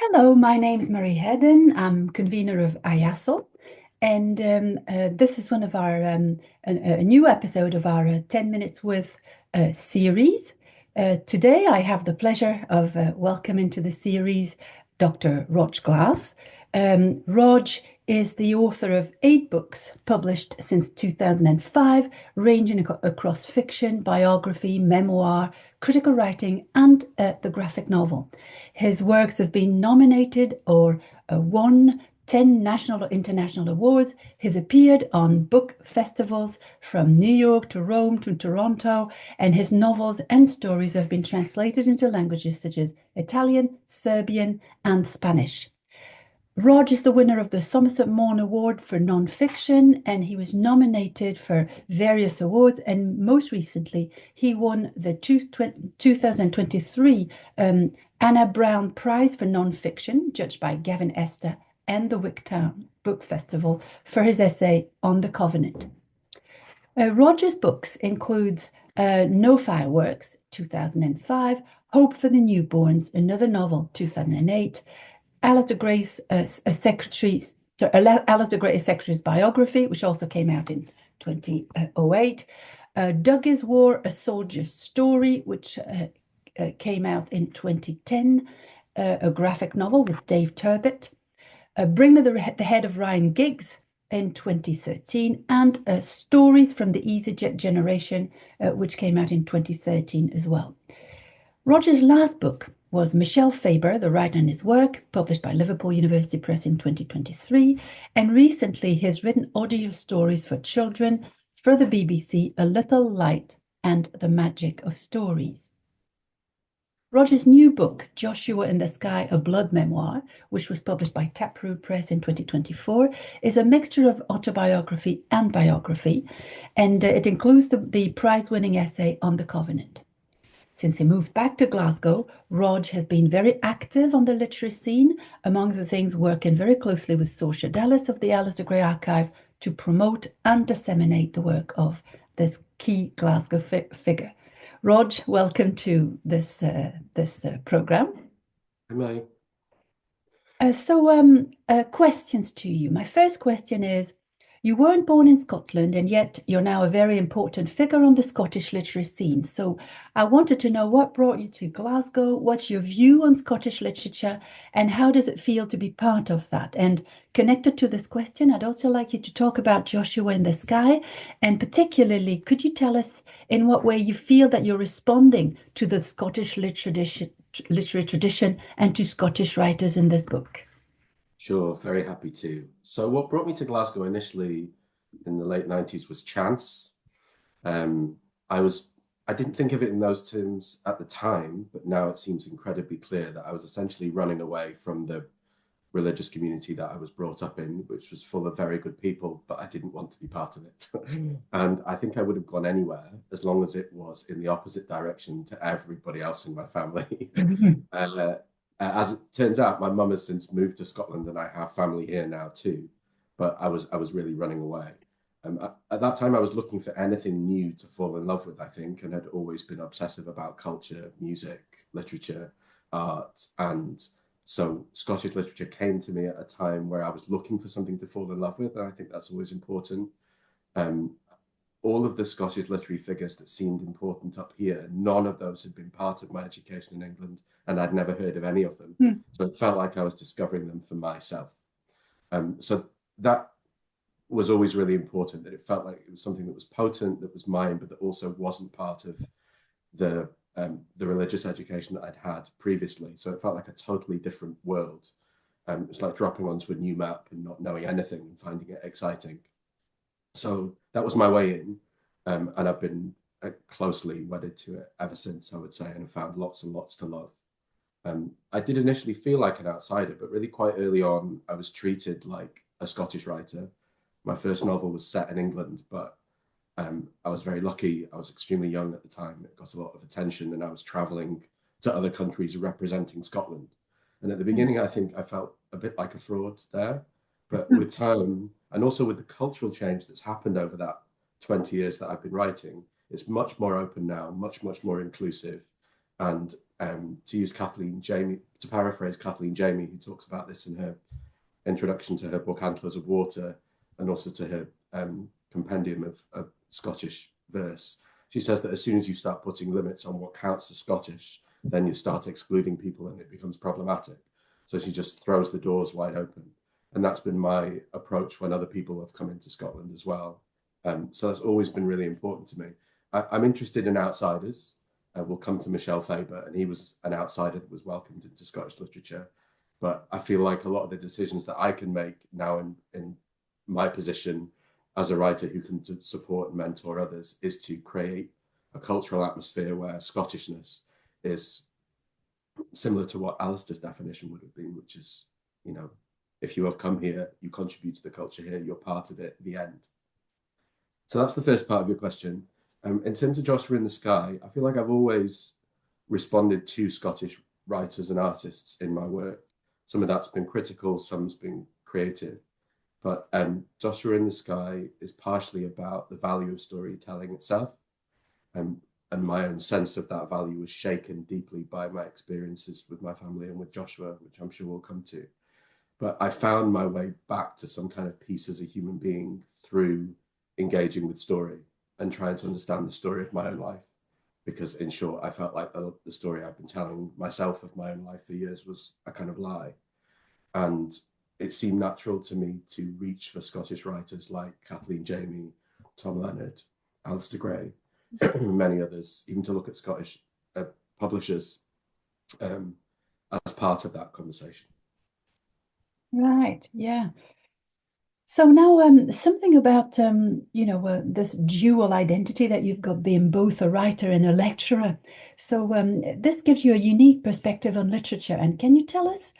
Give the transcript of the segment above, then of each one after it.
Hello, my name is Marie Hedden. I'm convener of IASL, and this is one of our a new episode of our 10 Minutes with series. Today, I have the pleasure of welcoming to the series Dr. Rodge Glass. Rodge is the author of 8 books published since 2005, ranging across fiction, biography, memoir, critical writing, and the graphic novel. His works have been nominated or won 10 national or international awards. He's appeared on book festivals from New York to Rome to Toronto, and his novels and stories have been translated into languages such as Italian, Serbian, and Spanish. Rodge is the winner of the Somerset Maugham Award for nonfiction, and he was nominated for various awards. And most recently, he won the 2023 Anna Brown Prize for Nonfiction, judged by Gavin Esther and the Wicktown Book Festival, for his essay on the Covenant. Rodge's books includes No Fireworks, 2005, Hope for the Newborns, another novel, 2008, Alasdair Gray's Alasdair Gray's Secretary's Biography, which also came out in 2008. Dougie's War, A Soldier's Story, which came out in 2010, a graphic novel with Dave Turbett. Bring Me the Head of Ryan Giggs in 2013, and Stories from the EasyJet Generation, which came out in 2013 as well. Rodge's last book was Michel Faber, The Writer and His Work, published by Liverpool University Press in 2023, and recently he's written audio stories for children for the BBC, A Little Light and the Magic of Stories. Rodge's new book, Joshua in the Sky, a Blood Memoir, which was published by Taproot Press in 2024, is a mixture of autobiography and biography, and it includes the prize-winning essay on the Covenant. Since he moved back to Glasgow, Rodge has been very active on the literary scene, among the things working very closely with Saoirse Dallas of the Alasdair Gray Archive to promote and disseminate the work of this key Glasgow figure. Rodge, welcome to this program. Am Questions to you. My first question is, you weren't born in Scotland, and yet you're now a very important figure on the Scottish literary scene. So I wanted to know what brought you to Glasgow, what's your view on Scottish literature, and how does it feel to be part of that? And connected to this question, I'd also like you to talk about Joshua in the Sky, and particularly, could you tell us in what way you feel that you're responding to the Scottish literary tradition and to Scottish writers in this book? Sure, very happy to. So what brought me to Glasgow initially in the late 90s was chance. Um, I didn't think of it in those terms at the time, but now it seems incredibly clear that I was essentially running away from the religious community that I was brought up in, which was full of very good people, but I didn't want to be part of it. And I think I would have gone anywhere as long as it was in the opposite direction to everybody else in my family. uh, as it turns out, my mum has since moved to Scotland, and I have family here now too. But I was really running away. At that time, I was looking for anything new to fall in love with, I think, and had always been obsessive about culture, music, literature, art. And so Scottish literature came to me at a time where I was looking for something to fall in love with. And I think that's always important. Um, all of the Scottish literary figures that seemed important up here, none of those had been part of my education in England, and I'd never heard of any of them. Mm. So it felt like I was discovering them for myself. So that was always really important, that it felt like it was something that was potent, that was mine, but that also wasn't part of the religious education that I'd had previously. So it felt like a totally different world. It's like dropping onto a new map and not knowing anything and finding it exciting. So that was my way in, and I've been closely wedded to it ever since, I would say, and found lots and lots to love. I did initially feel like an outsider, but really quite early on, I was treated like a Scottish writer. My first novel was set in England, but I was very lucky. I was extremely young at the time. It got a lot of attention, and I was traveling to other countries representing Scotland. And at the beginning, I think I felt a bit like a fraud there. But with time, and also with the cultural change that's happened over that 20 years that I've been writing, it's much more open now, much, much more inclusive. And to paraphrase Kathleen Jamie, who talks about this in her introduction to her book Antlers of Water, and also to her compendium of Scottish verse, she says that as soon as you start putting limits on what counts as Scottish, then you start excluding people and it becomes problematic. So she just throws the doors wide open. And that's been my approach when other people have come into Scotland as well. So that's always been really important to me. I'm interested in outsiders. We'll come to Michel Faber, and he was an outsider that was welcomed into Scottish literature. But I feel like a lot of the decisions that I can make now in my position as a writer who can support and mentor others is to create a cultural atmosphere where Scottishness is similar to what Alasdair's definition would have been, which is, you know, if you have come here, you contribute to the culture here, you're part of it, the end. So that's the first part of your question. In terms of Joshua in the Sky, I feel like I've always responded to Scottish writers and artists in my work. Some of that's been critical, some's been creative. But Joshua in the Sky is partially about the value of storytelling itself. And my own sense of that value was shaken deeply by my experiences with my family and with Joshua, which I'm sure we'll come to. But I found my way back to some kind of peace as a human being through engaging with story and trying to understand the story of my own life. Because in short, I felt like the story I've been telling myself of my own life for years was a kind of lie. And it seemed natural to me to reach for Scottish writers like Kathleen Jamie, Tom Leonard, Alasdair Gray, many others, even to look at Scottish publishers as part of that conversation. Right, yeah. So now something about, this dual identity that you've got, being both a writer and a lecturer. So this gives you a unique perspective on literature. And can you tell us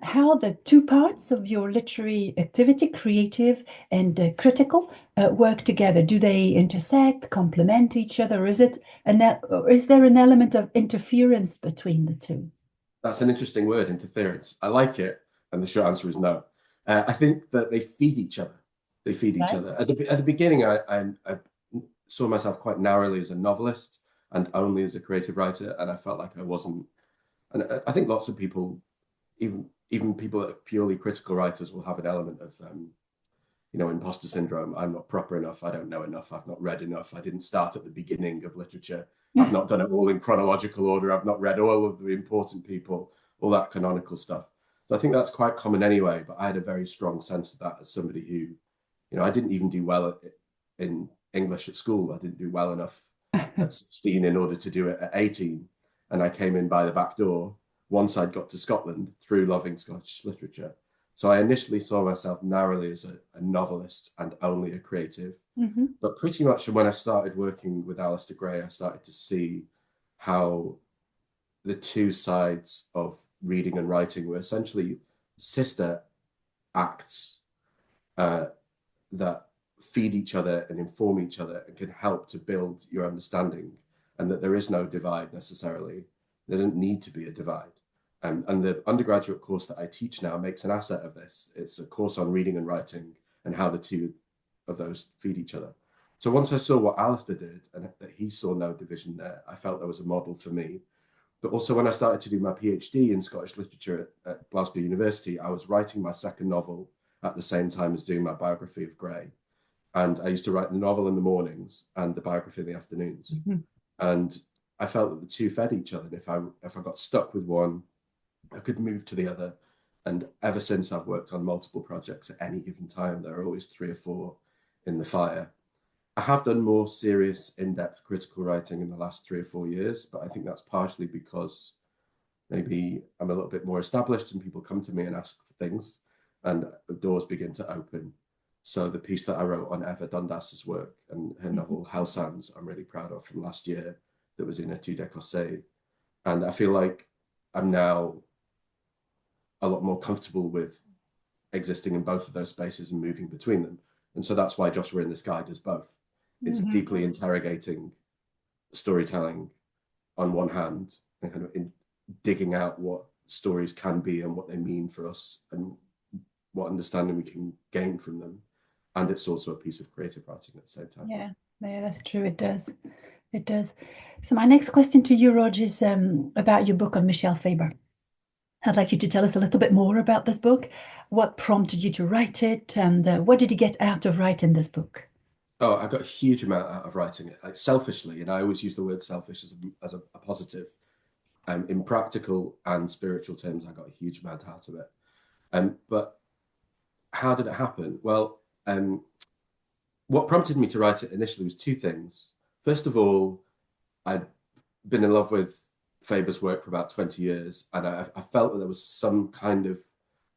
how the two parts of your literary activity, creative and critical, work together? Do they intersect, complement each other? Or is there an element of interference between the two? That's an interesting word, interference. I like it. And the short answer is no. I think that they feed each other. They feed each other. At the beginning, I saw myself quite narrowly as a novelist and only as a creative writer. And I felt like I wasn't. And I think lots of people, even people that are purely critical writers, will have an element of, imposter syndrome. I'm not proper enough. I don't know enough. I've not read enough. I didn't start at the beginning of literature. I've not done it all in chronological order. I've not read all of the important people, all that canonical stuff. So I think that's quite common anyway, but I had a very strong sense of that as somebody who, I didn't even do well in English at school. I didn't do well enough at 16 in order to do it at 18. And I came in by the back door once I'd got to Scotland through loving Scottish literature. So I initially saw myself narrowly as a novelist and only a creative. Mm-hmm. But pretty much when I started working with Alasdair Gray, I started to see how the two sides of reading and writing were essentially sister acts that feed each other and inform each other and can help to build your understanding, and that there is no divide necessarily. There doesn't need to be a divide. And the undergraduate course that I teach now makes an asset of this. It's a course on reading and writing and how the two of those feed each other. So once I saw what Alasdair did and that he saw no division there, I felt there was a model for me. But also when I started to do my PhD in Scottish literature at Glasgow University, I was writing my second novel at the same time as doing my biography of Gray. And I used to write the novel in the mornings and the biography in the afternoons. Mm-hmm. And I felt that the two fed each other. And if I got stuck with one, I could move to the other. And ever since, I've worked on multiple projects at any given time. There are always 3 or 4 in the fire. I have done more serious, in-depth critical writing in the last 3 or 4 years, but I think that's partially because maybe I'm a little bit more established and people come to me and ask for things and the doors begin to open. So the piece that I wrote on Eva Dundas's work and her novel Hell Sounds, I'm really proud of, from last year, that was in a Études d'Écossais. And I feel like I'm now a lot more comfortable with existing in both of those spaces and moving between them. And so that's why Joshua in the Sky does both. It's deeply interrogating storytelling on one hand and kind of digging out what stories can be and what they mean for us and what understanding we can gain from them. And it's also a piece of creative writing at the same time. Yeah, that's true. It does. It does. So my next question to you, Rodge, is about your book on Michel Faber. I'd like you to tell us a little bit more about this book. What prompted you to write it, and what did you get out of writing this book? Oh, I got a huge amount out of writing it, like selfishly, and I always use the word selfish as a positive. In practical and spiritual terms, I got a huge amount out of it. But how did it happen? Well, what prompted me to write it initially was two things. First of all, I'd been in love with Faber's work for about 20 years, and I felt that there was some kind of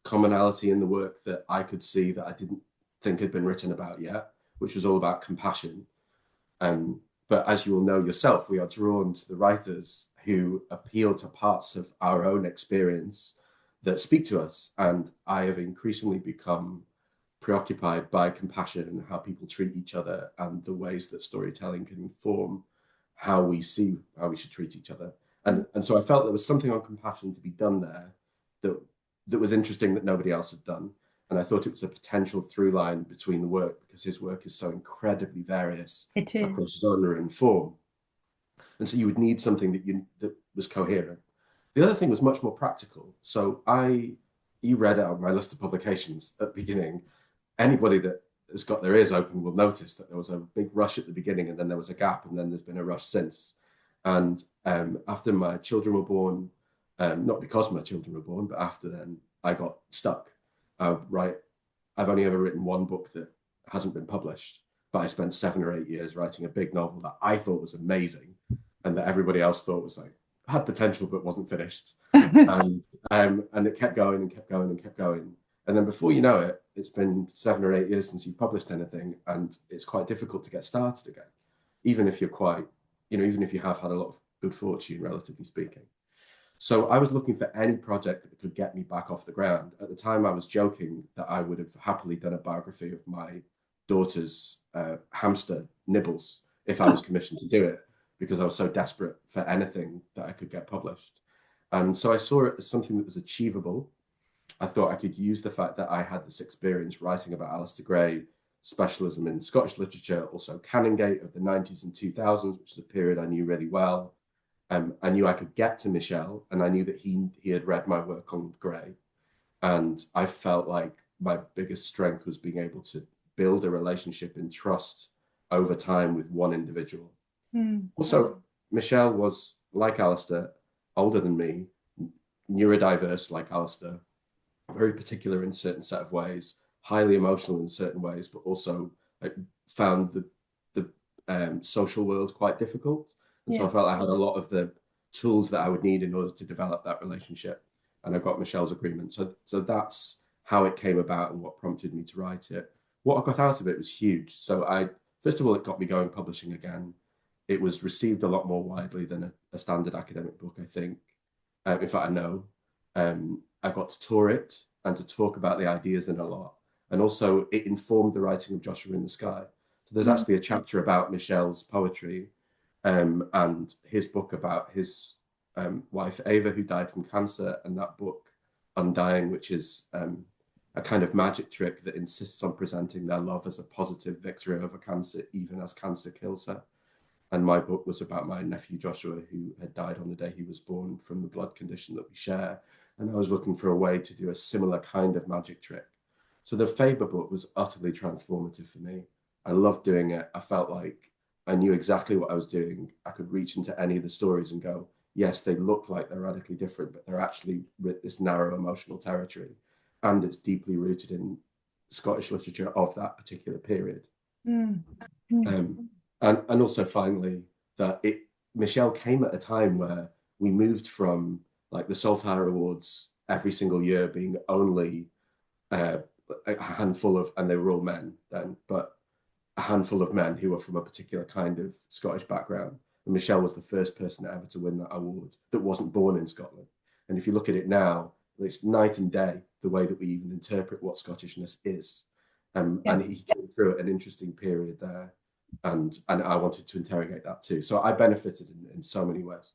commonality in the work that I could see that I didn't think had been written about yet, which was all about compassion. But as you will know yourself, we are drawn to the writers who appeal to parts of our own experience that speak to us. And I have increasingly become preoccupied by compassion and how people treat each other and the ways that storytelling can inform how we see how we should treat each other. And so I felt there was something on compassion to be done there that was interesting that nobody else had done. And I thought it was a potential through line between the work because his work is so incredibly various across genre and form. And so you would need something that was coherent. The other thing was much more practical. So you read out my list of publications at the beginning. Anybody that has got their ears open will notice that there was a big rush at the beginning and then there was a gap and then there's been a rush since. And after my children were born, not because my children were born, but after then, I got stuck. I've only ever written one book that hasn't been published, but I spent 7 or 8 years writing a big novel that I thought was amazing and that everybody else thought was like, had potential but wasn't finished. And it kept going and kept going and kept going. And then before you know it, it's been 7 or 8 years since you've published anything, and it's quite difficult to get started again, even if even if you have had a lot of good fortune, relatively speaking. So I was looking for any project that could get me back off the ground. At the time, I was joking that I would have happily done a biography of my daughter's hamster, Nibbles, if I was commissioned to do it, because I was so desperate for anything that I could get published. And so I saw it as something that was achievable. I thought I could use the fact that I had this experience writing about Alasdair Gray, specialism in Scottish literature, also Canongate of the 90s and 2000s, which is a period I knew really well. I knew I could get to Michel, and I knew that he had read my work on Gray. And I felt like my biggest strength was being able to build a relationship in trust over time with one individual. Also, Michel was, like Alasdair, older than me, neurodiverse like Alasdair, very particular in a certain set of ways, highly emotional in certain ways, but also found the social world quite difficult. And so I felt I had a lot of the tools that I would need in order to develop that relationship. And I got Michel's agreement. So that's how it came about and what prompted me to write it. What I got out of it was huge. So first of all, it got me going publishing again. It was received a lot more widely than a standard academic book, I think. In fact, I know. I got to tour it and to talk about the ideas in a lot. And also it informed the writing of Joshua in the Sky. So there's actually a chapter about Michel's poetry and his book about his wife, Ava, who died from cancer, and that book, Undying, which is a kind of magic trick that insists on presenting their love as a positive victory over cancer, even as cancer kills her. And my book was about my nephew, Joshua, who had died on the day he was born from the blood condition that we share. And I was looking for a way to do a similar kind of magic trick. So the Faber book was utterly transformative for me. I loved doing it. I felt like I knew exactly what I was doing. I could reach into any of the stories and go, yes, they look like they're radically different, but they're actually this narrow emotional territory. And it's deeply rooted in Scottish literature of that particular period. And also finally, that Michel came at a time where we moved from like the Saltire Awards every single year being only a handful of, and they were all men then, but a handful of men who were from a particular kind of Scottish background. And Michel was the first person ever to win that award that wasn't born in Scotland. And if you look at it now, it's night and day, the way that we even interpret what Scottishness is. And he came through an interesting period there. And I wanted to interrogate that too. So I benefited in so many ways.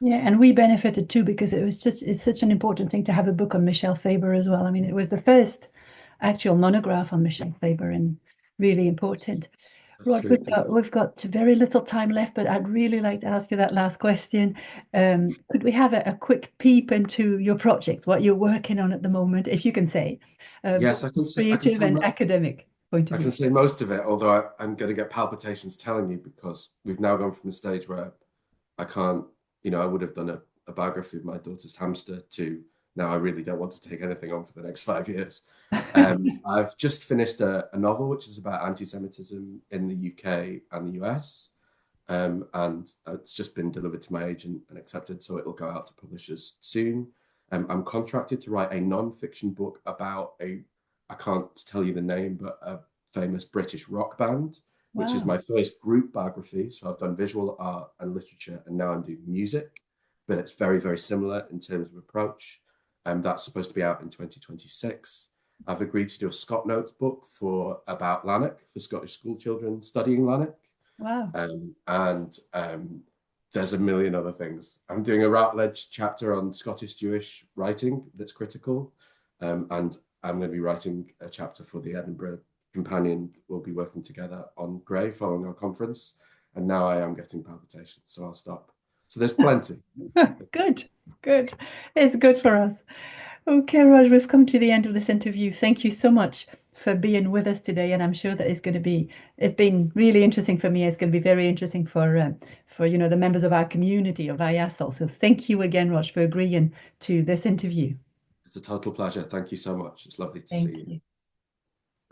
Yeah, and we benefited too because it's such an important thing to have a book on Michel Faber as well. I mean, it was the first actual monograph on Michel Faber and really important. That's Rod, true. Thank you. we've got very little time left, but I'd really like to ask you that last question. Could we have a quick peep into your projects, what you're working on at the moment, if you can say, both Yes, I can say creative and academic point of I can view? say most of it, although I'm going to get palpitations telling you because we've now gone from the stage where I can't, I would have done a biography of my daughter's hamster to now I really don't want to take anything on for the next 5 years. I've just finished a novel which is about anti-Semitism in the UK and the US. And it's just been delivered to my agent and accepted, so it'll go out to publishers soon. I'm contracted to write a non-fiction book about I can't tell you the name, but a famous British rock band, which is Wow. my first group biography. So I've done visual art and literature, and now I'm doing music, but it's very, very similar in terms of approach. And that's supposed to be out in 2026. I've agreed to do a Scott Notes book about Lanark for Scottish school children studying Lanark. Wow. And there's a million other things. I'm doing a Routledge chapter on Scottish Jewish writing that's critical. And I'm going to be writing a chapter for the Edinburgh Companion. We'll be working together on Gray following our conference. And now I am getting palpitations, so I'll stop. So there's plenty. Good, good. It's good for us. Okay, Raj, we've come to the end of this interview. Thank you so much for being with us today, and I'm sure that it's been really interesting for me. It's going to be very interesting for the members of our community of IASL. So thank you again, Raj, for agreeing to this interview. It's a total pleasure. Thank you so much. It's lovely to see Thank you. you.